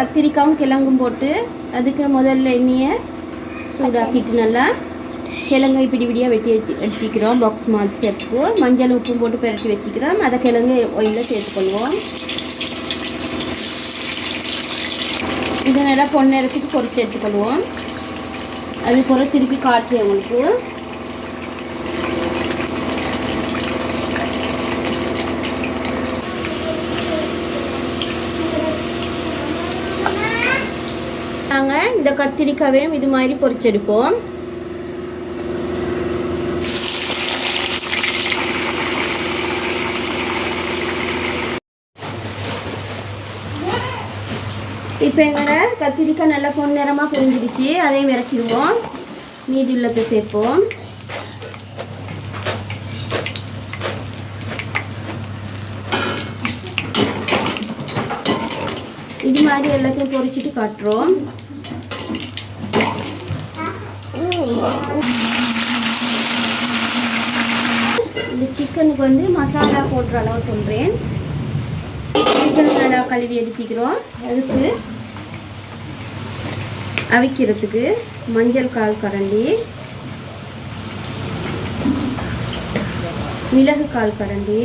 கத்திரிக்காயும் கிழங்கும் போட்டு அதுக்கு முதல்ல எண்ணெயை சூடாக்கிட்டு நல்லா கிழங்கை பிடி பிடியாக வெட்டி எடுத்துக்கிறோம். பாக்ஸ் மாதிரி சேர்த்துக்குவோம். மஞ்சள் உப்பும் போட்டு பெரட்டி வச்சுக்கிறோம். அதை கிழங்கு ஆயிலில் சேர்த்துக்கொள்வோம். இதை நல்லா பொன்னேரத்துக்கு பொரித்து எடுத்துக்கொள்வோம். அது கூட திருப்பி காட்டுறேன் உங்களுக்கு. நாங்கள் இந்த கத்திரிக்காவையும் இது மாதிரி பொரிச்செடுப்போம். இப்போ எங்களோட கத்திரிக்காய் நல்லா பொன்னிறமாக பொரிஞ்சிடுச்சு. அதையும் இறக்கிடுவோம். மீதி உள்ளத்தை சேர்ப்போம். இது மாதிரி எல்லாத்தையும் பொரிச்சிட்டு காட்டுறோம். இந்த சிக்கனுக்கு வந்து மசாலா போடுற அளவு சொல்கிறேன். சிக்கன் நல்லா கழுவி எடுத்துக்கிறோம். அதுக்கு அவிக்கிறதுக்கு மஞ்சள் 1/4 கரண்டி, மிளகு 1/4 கரண்டி,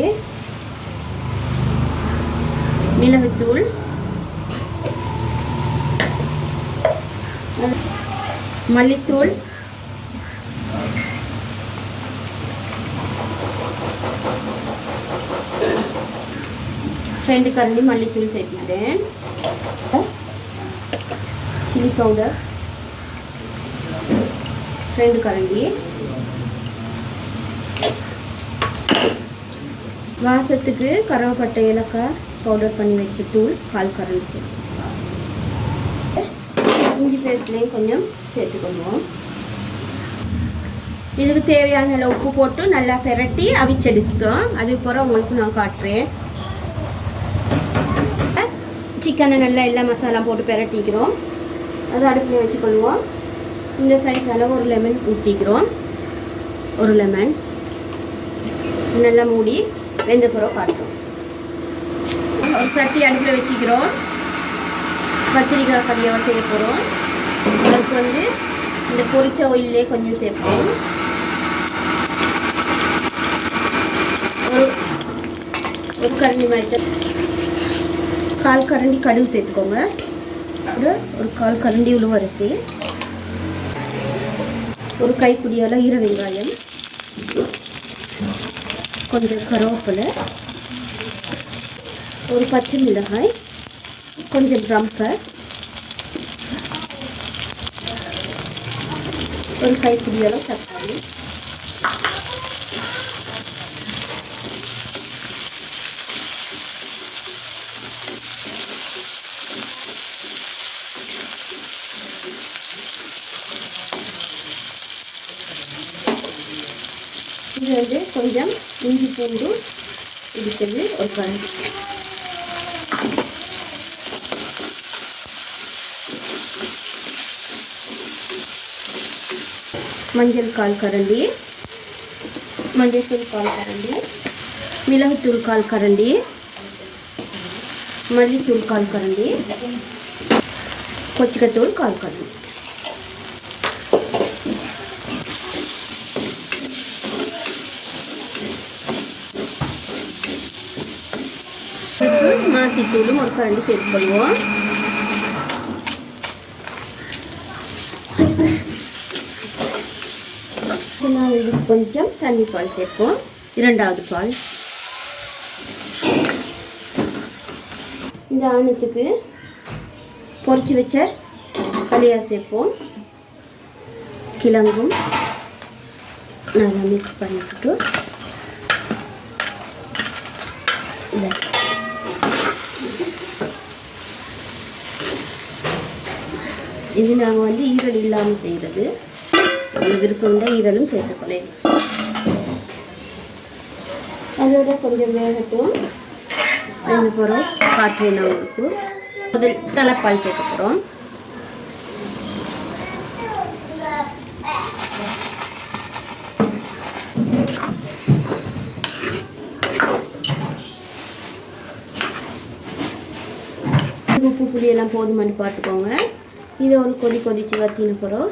மிளகுத்தூள், மல்லித்தூள், ரெண்டு கரண்டி மல்லித்தூள் சேர்த்துக்கிறேன். சில்லி பவுடர் 2 கரண்டி, வாசத்துக்கு கருவேப்பட்டை ஏலக்காய் பவுடர் பண்ணி வச்ச தூள் 1/4 கரண்டி சேர்த்து, இஞ்சி பேஸ்ட்லேயும் கொஞ்சம் சேர்த்துக்கொள்வோம். இதுக்கு தேவையான நல்ல உப்பு போட்டு நல்லா பெரட்டி அவிச்செடுத்தோம். அதுக்கப்புறம் உங்களுக்கு நான் காட்டுறேன். சிக்கனை நல்லா எல்லா மசாலா போட்டு பெரட்டிக்கிறோம். அதை அடுப்பில் வச்சுக்கொள்வோம். இந்த சைஸ் அளவு ஒரு லெமன் ஊற்றிக்கிறோம். ஒரு லெமன் நல்லா மூடி வெந்த பிறகு காட்டுறோம். ஒரு சட்டி அடுப்பில் வச்சுக்கிறோம். கத்திரிக்காய் கறியாக செய்ய போகிறோம். அதுக்கு வந்து இந்த பொரிச்ச ஆயிலே கொஞ்சம் சேர்ப்போம். ஒரு கரண்டி மாதிரி 1/4 கரண்டி கடுகு சேர்த்துக்கோங்க. ஒரு 1/4 கரண்டி உளுவரிசி, ஒரு கைப்பிடியால் ஈர வெங்காயம், கொஞ்சம் கருவேப்பிலை, ஒரு பச்சை மிளகாய், கொஞ்சம் ரம்பர், ஒரு கைப்பிடியால் தக்காளி, இது வந்து கொஞ்சம் இஞ்சி பூண்டு இருக்குது ஒரு கரண்டி, மஞ்சள் 1/4 கரண்டி, மஞ்சள்தூள் 1/4 கரண்டி, மிளகுத்தூள் 1/4 கரண்டி, மல்லித்தூள் 1/4 கரண்டி, கொச்சிக்கத்தூள் 1/4 கரண்டி. மாசித்தூளும் ஒரு கரண்டி சேர்த்துக்கொள்வோம். இதுக்கு கொஞ்சம் தண்ணி பால் சேர்ப்போம். 2வது பால். இந்த ஆணத்துக்கு பொரிச்சு வச்ச கலியா சேர்ப்போம். கிழங்கும் நல்லா மிக்ஸ் பண்ணிக்கிட்டு இது நாங்கள் வந்து ஈரல் இல்லாமல் செய்கிறது. உங்களுக்கு விருப்பம் இருந்தால் ஈரலும் சேர்த்துக்கொள்ளேன். அதோட கொஞ்சம் வேகட்டும். அது பிறகு காட்டுறேன் நான் உங்களுக்கு. முதல் தலைப்பால் சேர்க்க போகிறோம். உப்பு புளி எல்லாம் போதுமானு பார்த்துக்கோங்க. இதை ஒரு கொதித்து வற்றின பிறகு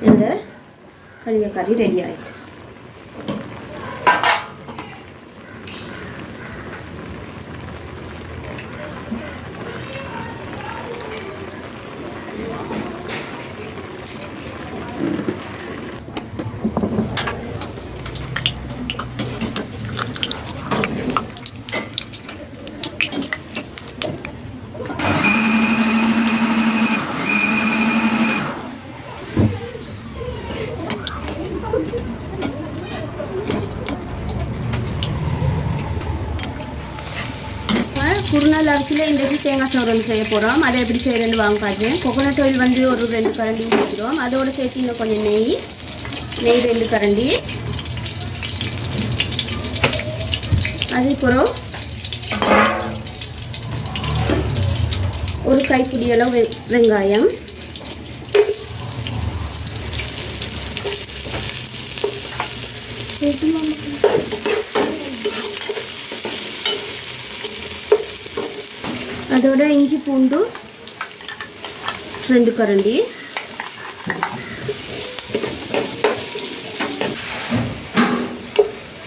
இந்த களியா கறி ரெடி ஆகிட்டு. குருநாள் அரிசியில் இன்றைக்கு தேங்காய் சோறு ஒன்று செய்ய போகிறோம். அதை எப்படி செய்கிறேன்னு வாங்க பார்க்குறேன். கோகோனட் ஆயில் வந்து ஒரு 2 கரண்டி ஊற்றிக்கிறோம். அதோடு சேர்த்து இன்னும் கொஞ்சம் நெய் 2 கரண்டி. அதுக்கப்புறம் ஒரு கைப்பிடி அளவு வெங்காயம், அதோட இஞ்சி பூண்டு 2 கரண்டி,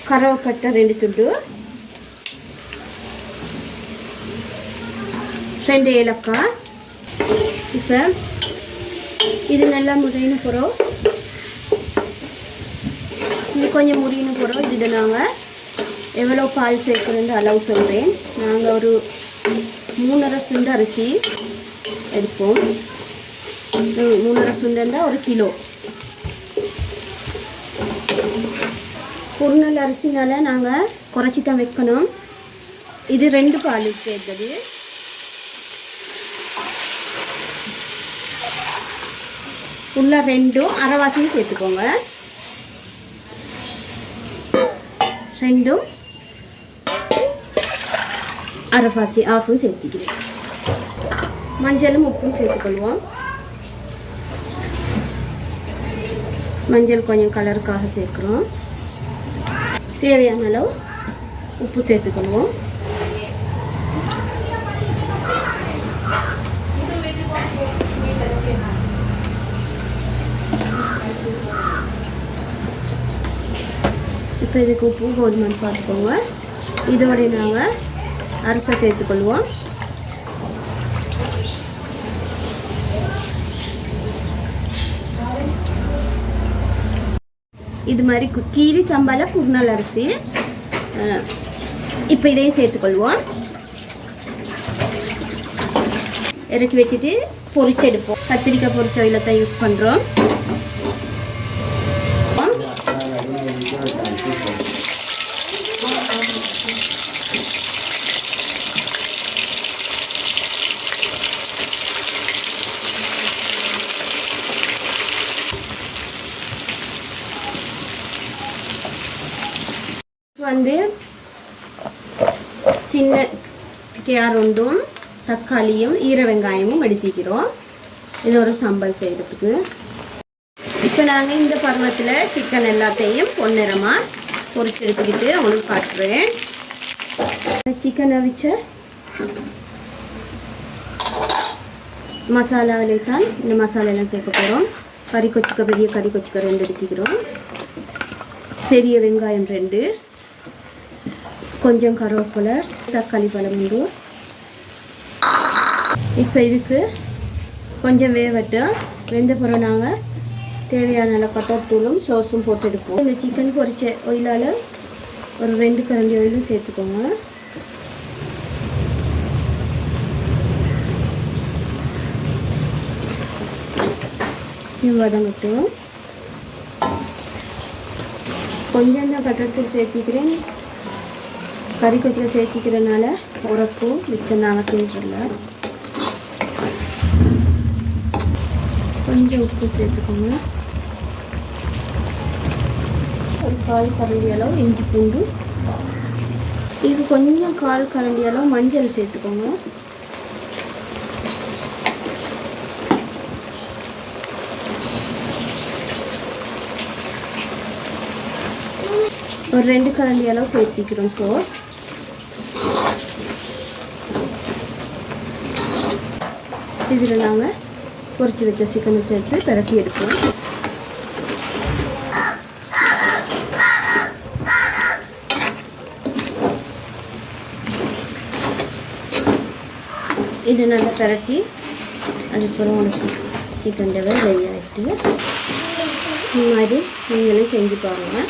கருவேப்பிலை 2 துண்டு, 2 ஏலக்காய். இப்போ இது நல்லா முறின பிறகு இது கொஞ்சம் முறின பிறகு இதில் நாங்கள் எவ்வளோ பால் சேர்க்கணுன்னு அளவு சொல்கிறேன். நாங்கள் ஒரு 3.5 சுண்டு அரிசி எடுப்போம். 3.5 சுண்டுன்னா 1 கிலோ. குருநாள் அரிசினால நாங்கள் குறைச்சி தான் வைக்கணும். இது 2 பால் சேர்த்தது. உள்ள 2 அரைவாசியும் சேர்த்துக்கோங்க. 2 அரைவாசி ஆஃபும் சேர்த்துக்கிறேன். மஞ்சளும் உப்பும் சேர்த்துக்கொள்வோம். மஞ்சள் கொஞ்சம் கலருக்காக சேர்க்குறோம். தேவையான அளவு உப்பு சேர்த்துக்கொள்வோம். இப்போ இதுக்கு உப்பு போதுமானு பார்த்துக்கோங்க. இதோட நாங்கள் அரிசி சேர்த்துக்கொள்வோம். இது மாதிரி கீரி சம்பால குருநாள் அரிசி. இப்போ இதையும் சேர்த்துக்கொள்வோம். இறக்கி வச்சுட்டு பொரிச்செடுப்போம். கத்திரிக்காய் பொரிச்ச ஆயிலை தான் யூஸ் பண்ணுறோம். வந்து சின்ன கேரண்டும் தக்காளியும் ஈர வெங்காயமும் எடுத்துக்கிறோம். இது ஒரு சம்பல் செய்கிறதுக்கு. இப்போ நாங்கள் இந்த பருவத்தில் சிக்கன் எல்லாத்தையும் பொன்னிறமாக பொரிச்சு எடுத்துக்கிட்டு உங்களுக்கு காட்டுறேன். சிக்கனை வச்ச மசாலாவிலே தான் இந்த மசாலெல்லாம் சேர்க்க போகிறோம். கறி கொச்சிக்க பெரிய கறி கொச்சிக்க 2 எடுத்துக்கிறோம். பெரிய வெங்காயம் 2, கொஞ்சம் கருவேப்பிலை, தக்காளி பழம் 1. இப்போ இதுக்கு கொஞ்சம் வேவட்டும். வெந்த பிறகு நாங்கள் தேவையான அளவு பட்டத்தூளும் சோஸும் போட்டு எடுப்போம். இந்த சிக்கன் பொரிச்ச ஆயிலால் ஒரு 2 கரண்டி ஆயிலும் சேர்த்துக்கோங்க. வதங்கட்டும். கொஞ்சம் தான் பட்டத்தூள் சேர்த்திக்கிறேன். கறி கொச்சிக்க சேர்த்திக்கிறனால உரப்பு மிச்சம் நாங்கள் தின்றல. கொஞ்சம் உப்பு சேர்த்துக்கோங்க. ஒரு 1/4 கரண்டி அளவு இஞ்சி பூண்டு. இது கொஞ்சம் 1/4 கரண்டி அளவு மஞ்சள் சேர்த்துக்கோங்க. ஒரு 2 கரண்டி அளவு சேர்த்திக்கிறோம் சோஸ். இதில் நாங்கள் பொரிச்சு வச்ச சிக்கனை சேர்த்து பிரட்டி எடுப்போம். இது நல்லா பிரட்டி அதுக்கப்புறம் உனக்கு சிக்கன் டெவல் ரெடி ஆகிட்டு இந்த மாதிரி நீங்களும் செஞ்சு பாருங்கள்.